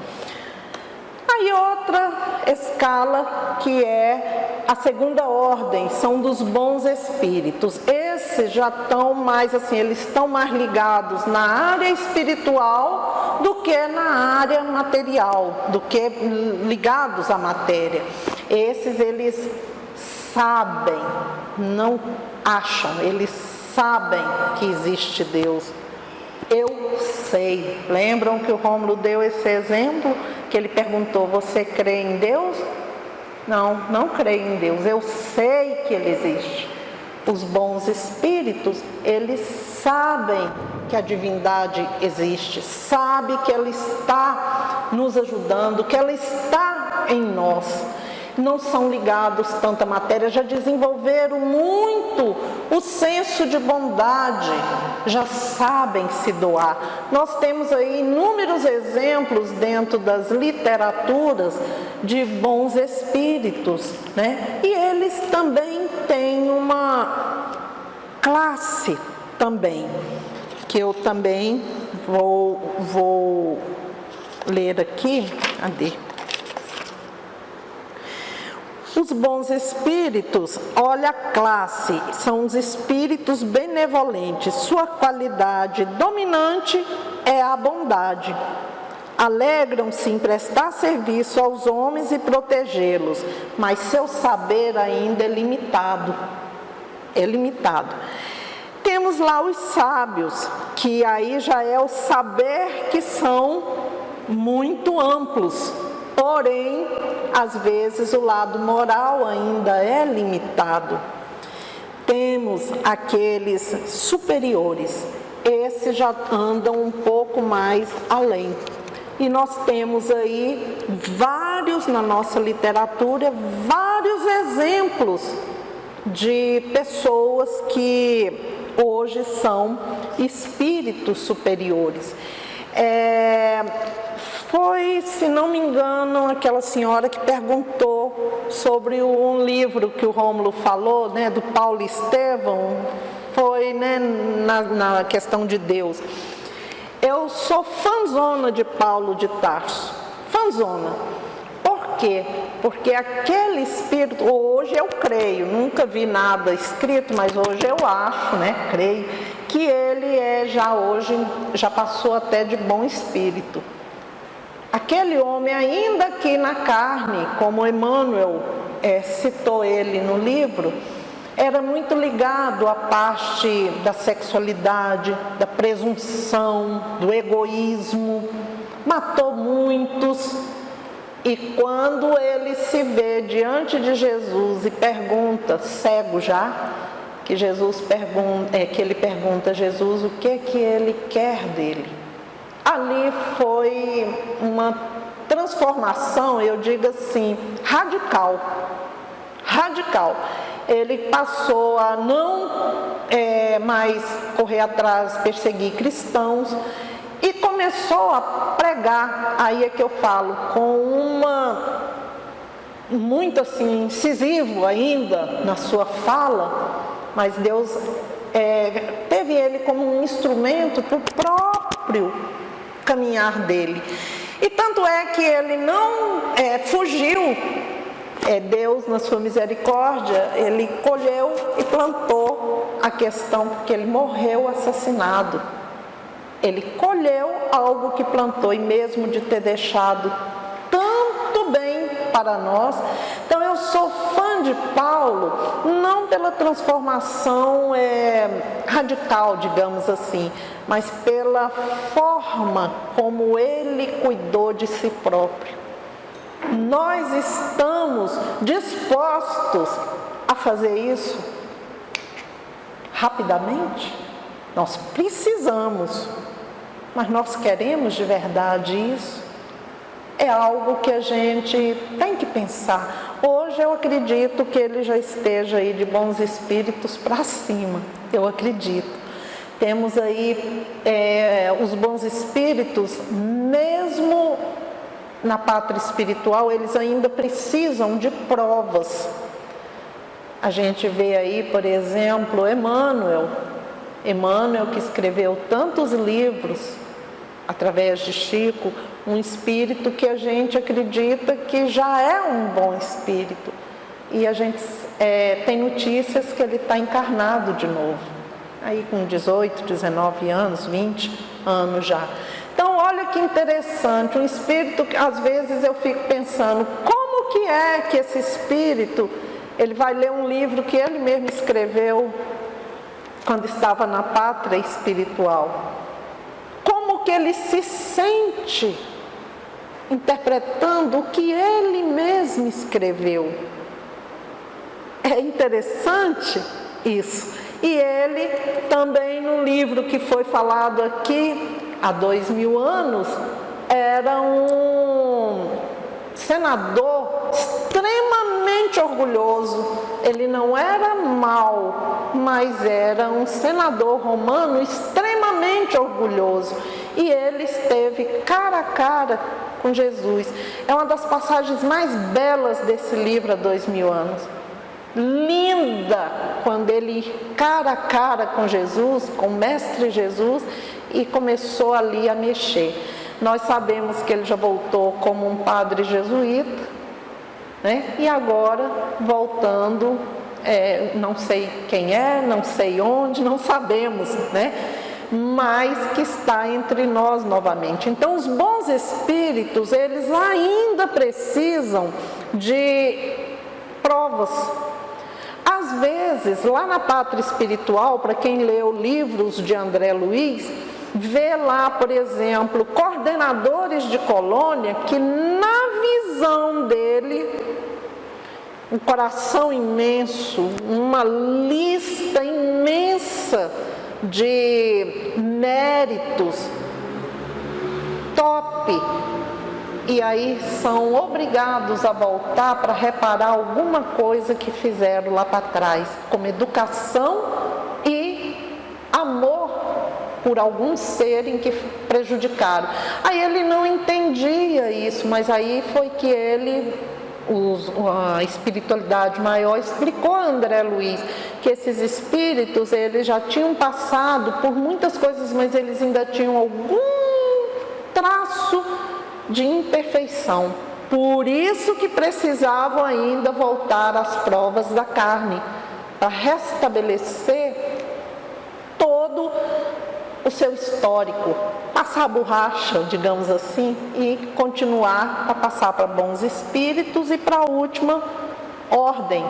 Aí outra escala, que é a segunda ordem, são dos bons espíritos. Esses já estão mais assim, eles estão mais ligados na área espiritual do que na área material, do que ligados à matéria. Esses eles sabem, não acham, eles sabem que existe Deus. Eu sei. Lembram que o Rômulo deu esse exemplo? Que ele perguntou: você crê em Deus? Não, não creio em Deus. Eu sei que Ele existe. Os bons espíritos, eles sabem que a divindade existe, sabem que ela está nos ajudando, que ela está em nós. Não são ligados tanto à matéria, já desenvolveram muito o senso de bondade, já sabem se doar. Nós temos aí inúmeros exemplos dentro das literaturas de bons espíritos, né? E eles também têm uma classe também, que eu também vou ler aqui. Cadê? Os bons espíritos, olha a classe, são os espíritos benevolentes. Sua qualidade dominante é a bondade. Alegram-se em prestar serviço aos homens e protegê-los, mas seu saber ainda é limitado. Temos lá os sábios, que aí já é o saber que são muito amplos, porém, às vezes o lado moral ainda é limitado. Temos aqueles superiores, esses já andam um pouco mais além. E nós temos aí vários, na nossa literatura, vários exemplos de pessoas que hoje são espíritos superiores. Foi, se não me engano, aquela senhora que perguntou sobre um livro que o Rômulo falou, né, do Paulo Estevão, foi, né, na questão de Deus. Eu sou fãzona de Paulo de Tarso, fãzona. Por quê? Porque aquele espírito, hoje eu creio, nunca vi nada escrito, mas hoje eu acho, né, creio, que ele já passou até de bom espírito. Aquele homem, ainda aqui na carne, como Emmanuel citou ele no livro, era muito ligado à parte da sexualidade, da presunção, do egoísmo, matou muitos. E quando ele se vê diante de Jesus e pergunta, cego já, que ele pergunta a Jesus o que ele quer dele. Ali foi uma transformação, eu digo assim, radical. Ele passou a não mais correr atrás, perseguir cristãos, e começou a pregar, aí é que eu falo, com muito assim, incisivo ainda na sua fala, mas Deus teve ele como um instrumento para o próprio caminhar dele. E tanto é que ele não fugiu. Deus, na sua misericórdia, ele colheu e plantou a questão, porque ele morreu assassinado. Ele colheu algo que plantou, e mesmo de ter deixado tanto bem para nós. Então eu sou fã de Paulo, não pela transformação radical, digamos assim, mas pela forma como ele cuidou de si próprio. Nós estamos dispostos a fazer isso rapidamente? Nós precisamos, mas nós queremos de verdade isso? É algo que a gente tem que pensar. Hoje eu acredito que ele já esteja aí de bons espíritos para cima, eu acredito. Temos aí os bons espíritos, mesmo na pátria espiritual, eles ainda precisam de provas. A gente vê aí, por exemplo, Emmanuel que escreveu tantos livros através de Chico, um espírito que a gente acredita que já é um bom espírito, e a gente tem notícias que ele está encarnado de novo, aí com 18, 19 anos, 20 anos já. Então olha que interessante, um espírito que às vezes eu fico pensando, como que é que esse espírito, ele vai ler um livro que ele mesmo escreveu quando estava na pátria espiritual. Como que ele se sente interpretando o que ele mesmo escreveu? É interessante isso. E ele também, no livro que foi falado aqui há 2000 anos, era um senador extremamente orgulhoso. Ele não era mau, mas era um senador romano extremamente orgulhoso. E ele esteve cara a cara com Jesus. É uma das passagens mais belas desse livro há 2000 anos. Linda, quando ele cara a cara com Jesus, com o Mestre Jesus, e começou ali a mexer. Nós sabemos que ele já voltou como um padre jesuíta, né? E agora, voltando, não sei quem é, não sei onde, não sabemos, né? Mas que está entre nós novamente. Então, os bons espíritos, eles ainda precisam de provas. Às vezes, lá na Pátria Espiritual, para quem leu livros de André Luiz, vê lá, por exemplo, coordenadores de colônia que, na visão dele, um coração imenso, uma lista imensa de méritos, top, e aí são obrigados a voltar para reparar alguma coisa que fizeram lá para trás, como educação e amor por algum ser em que prejudicaram. Aí ele não entendia isso, mas aí foi que a espiritualidade maior explicou a André Luiz que esses espíritos, eles já tinham passado por muitas coisas, mas eles ainda tinham algum traço de imperfeição. Por isso que precisavam ainda voltar às provas da carne, para restabelecer todo o seu histórico, passar a borracha, digamos assim, e continuar a passar para bons espíritos e para a última ordem,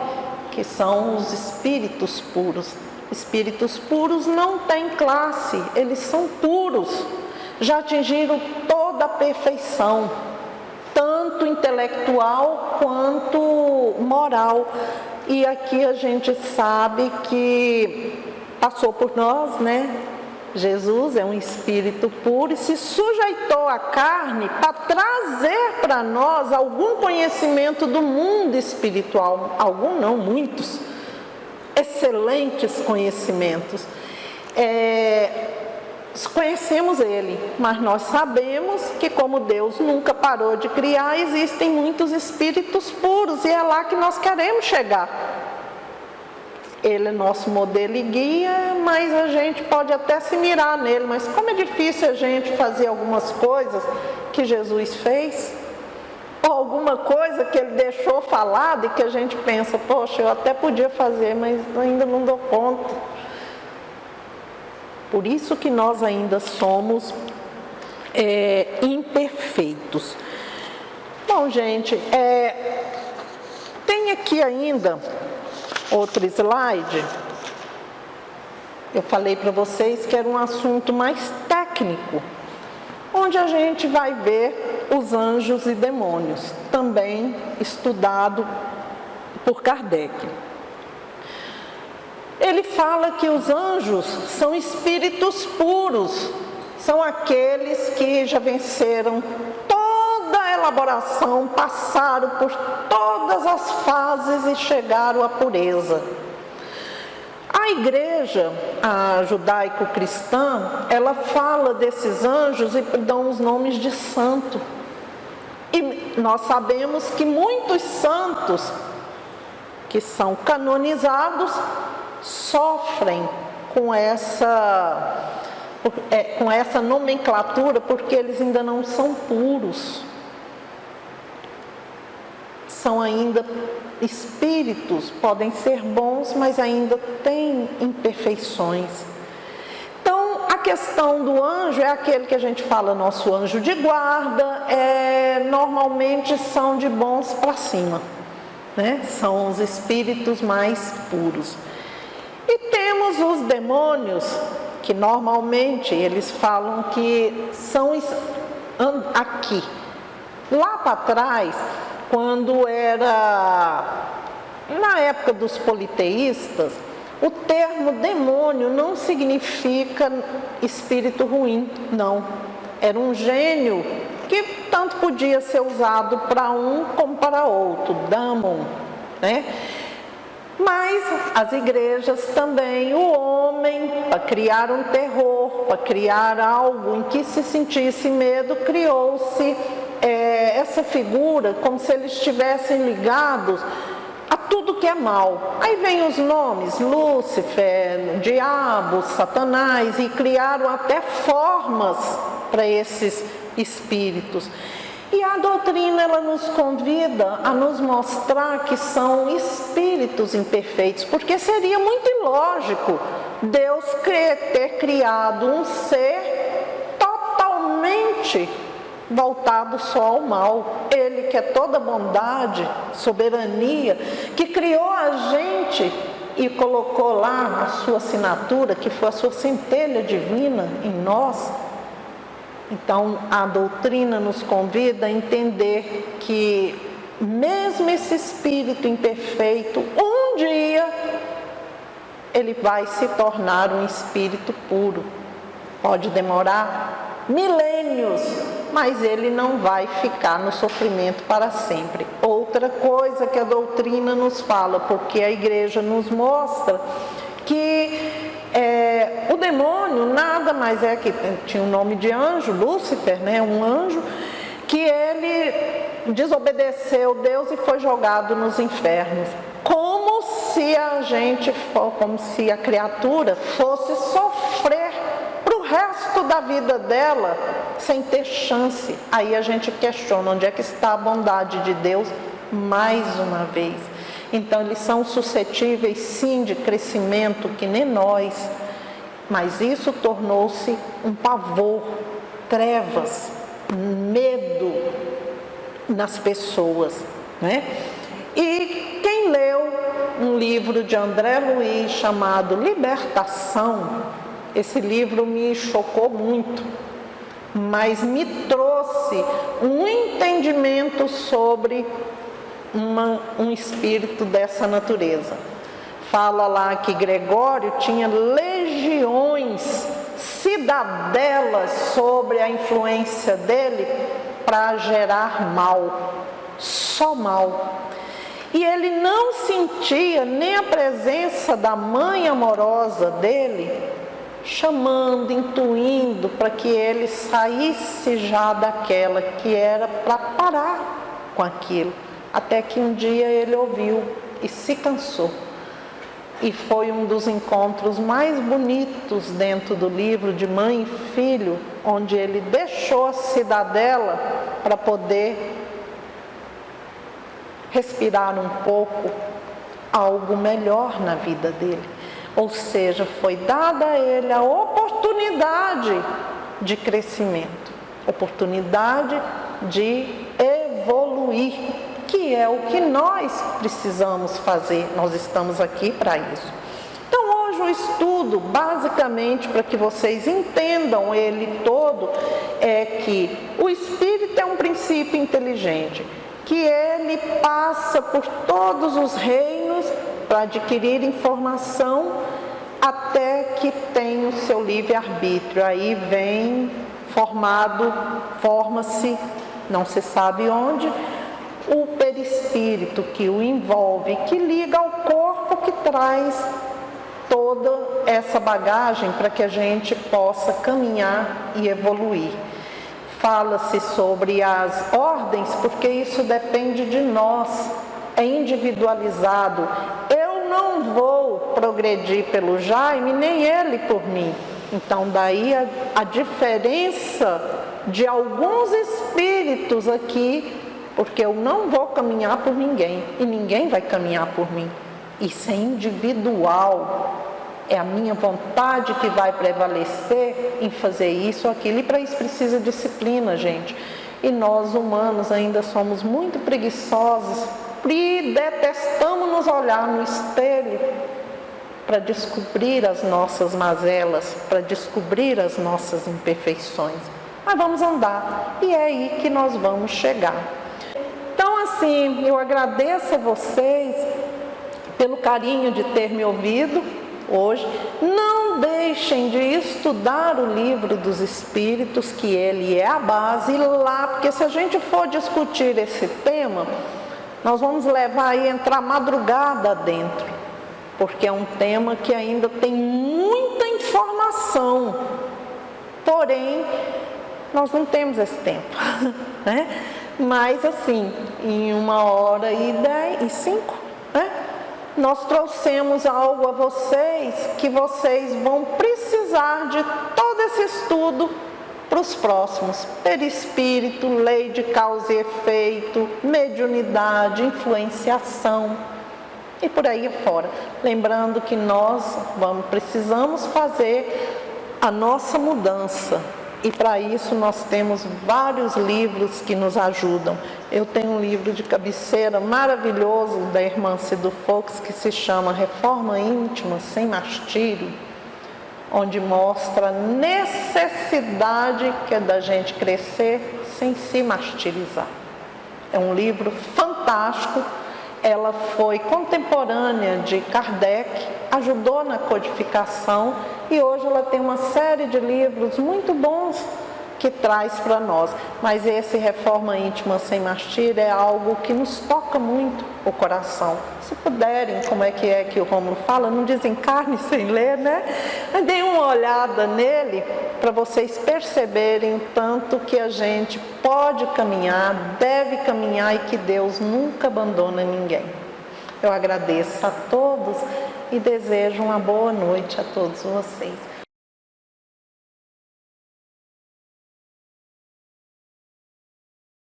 que são os espíritos puros. Espíritos puros não têm classe, eles são puros, já atingiram toda a perfeição, tanto intelectual quanto moral. E aqui a gente sabe que passou por nós, né? Jesus é um espírito puro e se sujeitou à carne para trazer para nós algum conhecimento do mundo espiritual. Algum não, muitos. Excelentes conhecimentos. Conhecemos ele, mas nós sabemos que como Deus nunca parou de criar, existem muitos espíritos puros e é lá que nós queremos chegar. Ele é nosso modelo e guia, mas a gente pode até se mirar nele, mas como é difícil a gente fazer algumas coisas que Jesus fez, ou alguma coisa que ele deixou falado e que a gente pensa, poxa, eu até podia fazer, mas ainda não dou conta. Por isso que nós ainda somos imperfeitos. Bom, gente, tem aqui ainda outro slide. Eu falei para vocês que era um assunto mais técnico, onde a gente vai ver os anjos e demônios, também estudado por Kardec. Ele fala que os anjos são espíritos puros, são aqueles que já venceram toda a elaboração, passaram por todas as fases e chegaram à pureza. A igreja, a judaico-cristã, ela fala desses anjos e dão os nomes de santo. E nós sabemos que muitos santos que são canonizados sofrem com essa nomenclatura porque eles ainda não são puros. São ainda espíritos, podem ser bons, mas ainda têm imperfeições. Então, a questão do anjo é aquele que a gente fala, nosso anjo de guarda, normalmente são de bons para cima, né? São os espíritos mais puros. E temos os demônios, que normalmente eles falam que são aqui. Lá para trás, quando era na época dos politeístas, o termo demônio não significa espírito ruim, não. Era um gênio que tanto podia ser usado para um como para outro, daemon, né? Mas as igrejas também, o homem, para criar um terror, para criar algo em que se sentisse medo, criou-se essa figura como se eles estivessem ligados a tudo que é mal. Aí vem os nomes, Lúcifer, Diabo, Satanás, e criaram até formas para esses espíritos. E a doutrina, ela nos convida a nos mostrar que são espíritos imperfeitos, porque seria muito ilógico Deus ter criado um ser totalmente voltado só ao mal. Ele que é toda bondade, soberania, que criou a gente e colocou lá a sua assinatura, que foi a sua centelha divina em nós. Então, a doutrina nos convida a entender que mesmo esse espírito imperfeito, um dia, ele vai se tornar um espírito puro. Pode demorar milênios, mas ele não vai ficar no sofrimento para sempre. Outra coisa que a doutrina nos fala, porque a igreja nos mostra que o demônio nada mais é que tinha o nome de anjo, Lúcifer, né? Um anjo, que ele desobedeceu Deus e foi jogado nos infernos. Como se a criatura fosse sofrer para o resto da vida dela sem ter chance. Aí a gente questiona onde é que está a bondade de Deus mais uma vez. Então eles são suscetíveis sim de crescimento que nem nós, mas isso tornou-se um pavor, trevas, medo nas pessoas, né? E quem leu um livro de André Luiz chamado Libertação, esse livro me chocou muito, mas me trouxe um entendimento sobre um espírito dessa natureza. Fala lá que Gregório tinha legiões, cidadelas sobre a influência dele para gerar mal, só mal. E ele não sentia nem a presença da mãe amorosa dele, chamando, intuindo para que ele saísse já daquela que era para parar com aquilo. Até que um dia ele ouviu e se cansou. E foi um dos encontros mais bonitos dentro do livro de mãe e filho, onde ele deixou a cidadela para poder respirar um pouco algo melhor na vida dele. Ou seja, foi dada a ele a oportunidade de crescimento, oportunidade de evoluir, que é o que nós precisamos fazer. Nós estamos aqui para isso. Então hoje o estudo, basicamente, para que vocês entendam ele todo, é que o espírito é um princípio inteligente, que ele passa por todos os reinos para adquirir informação até que tem o seu livre-arbítrio. Aí forma-se, não se sabe onde, o perispírito que o envolve, que liga ao corpo, que traz toda essa bagagem para que a gente possa caminhar e evoluir. Fala-se sobre as ordens, porque isso depende de nós, é individualizado. Eu não vou progredir pelo Jaime, nem ele por mim. Então daí a diferença de alguns espíritos aqui, porque eu não vou caminhar por ninguém e ninguém vai caminhar por mim. Isso é individual, é a minha vontade que vai prevalecer em fazer isso ou aquilo. E para isso precisa disciplina, gente. E nós humanos ainda somos muito preguiçosos e detestamos nos olhar no espelho para descobrir as nossas mazelas, para descobrir as nossas imperfeições. Mas vamos andar e é aí que nós vamos chegar. Então, assim, eu agradeço a vocês pelo carinho de ter me ouvido hoje. Não deixem de estudar o livro dos Espíritos, que ele é a base lá, porque se a gente for discutir esse tema, nós vamos levar e entrar madrugada dentro, porque é um tema que ainda tem muita informação, porém, nós não temos esse tempo, né? Mas assim, em 1h05, né? Nós trouxemos algo a vocês que vocês vão precisar de todo esse estudo para os próximos: perispírito, lei de causa e efeito, mediunidade, influenciação e por aí afora. Lembrando que nós precisamos fazer a nossa mudança, e para isso nós temos vários livros que nos ajudam. Eu tenho um livro de cabeceira maravilhoso da irmã Cido Fox, que se chama Reforma Íntima Sem Martírio, onde mostra a necessidade que é da gente crescer sem se martirizar. É um livro fantástico. Ela foi contemporânea de Kardec, ajudou na codificação, e hoje ela tem uma série de livros muito bons que traz para nós. Mas esse Reforma Íntima Sem Martírio é algo que nos toca muito o coração. Se puderem, como é que o Rômulo fala, não desencarne sem ler, né? Mas deem uma olhada nele para vocês perceberem o tanto que a gente pode caminhar, deve caminhar, e que Deus nunca abandona ninguém. Eu agradeço a todos e desejo uma boa noite a todos vocês.